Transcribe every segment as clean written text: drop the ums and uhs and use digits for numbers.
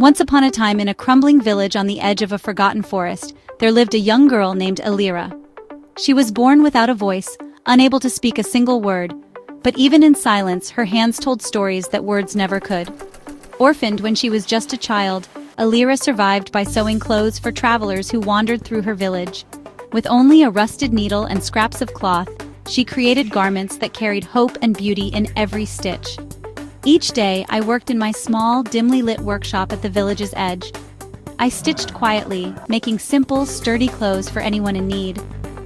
Once upon a time, in a crumbling village on the edge of a forgotten forest, there lived a young girl named Elira. She was born without a voice, unable to speak a single word, but even in silence, her hands told stories that words never could. Orphaned when she was just a child, Elira survived by sewing clothes for travelers who wandered through her village. With only a rusted needle and scraps of cloth, she created garments that carried hope and beauty in every stitch. Each day, I worked in my small, dimly lit workshop at the village's edge. I stitched quietly, making simple, sturdy clothes for anyone in need.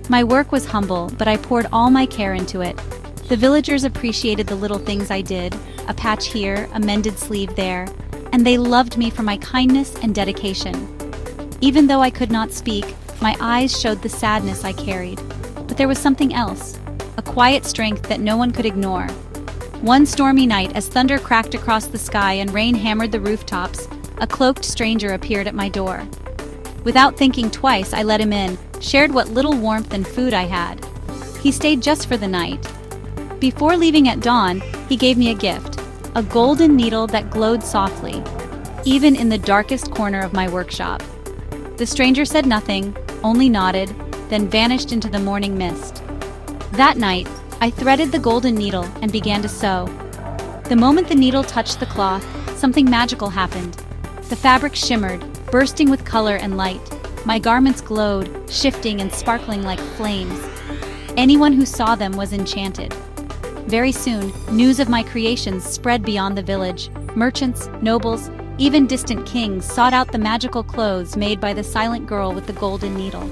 My work was humble, but I poured all my care into it. The villagers appreciated the little things I did, a patch here, a mended sleeve there, and they loved me for my kindness and dedication. Even though I could not speak, my eyes showed the sadness I carried. But there was something else, a quiet strength that no one could ignore. One stormy night, as thunder cracked across the sky and rain hammered the rooftops, a cloaked stranger appeared at my door. Without thinking twice, I let him in, shared what little warmth and food I had. He stayed just for the night. Before leaving at dawn, he gave me a gift, a golden needle that glowed softly, even in the darkest corner of my workshop. The stranger said nothing, only nodded, then vanished into the morning mist. That night, I threaded the golden needle and began to sew. The moment the needle touched the cloth, something magical happened. The fabric shimmered, bursting with color and light. My garments glowed, shifting and sparkling like flames. Anyone who saw them was enchanted. Very soon, news of my creations spread beyond the village. Merchants, nobles, even distant kings sought out the magical clothes made by the silent girl with the golden needle.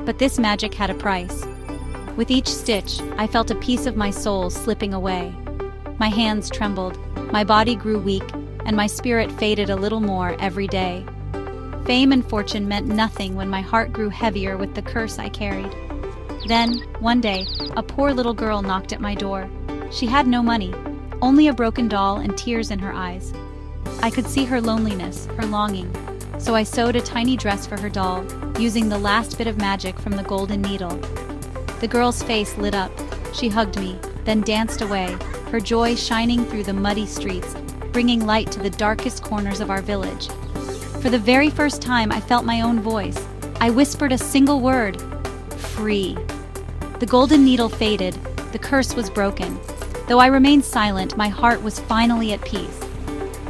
But this magic had a price. With each stitch, I felt a piece of my soul slipping away. My hands trembled, my body grew weak, and my spirit faded a little more every day. Fame and fortune meant nothing when my heart grew heavier with the curse I carried. Then, one day, a poor little girl knocked at my door. She had no money, only a broken doll and tears in her eyes. I could see her loneliness, her longing, so I sewed a tiny dress for her doll, using the last bit of magic from the golden needle. The girl's face lit up. She hugged me, then danced away, her joy shining through the muddy streets, bringing light to the darkest corners of our village. For the very first time, I felt my own voice. I whispered a single word: free. The golden needle faded, the curse was broken. Though I remained silent, my heart was finally at peace.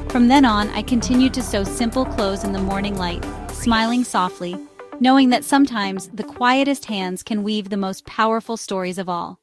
From then on, I continued to sew simple clothes in the morning light, smiling softly, knowing that sometimes the quietest hands can weave the most powerful stories of all.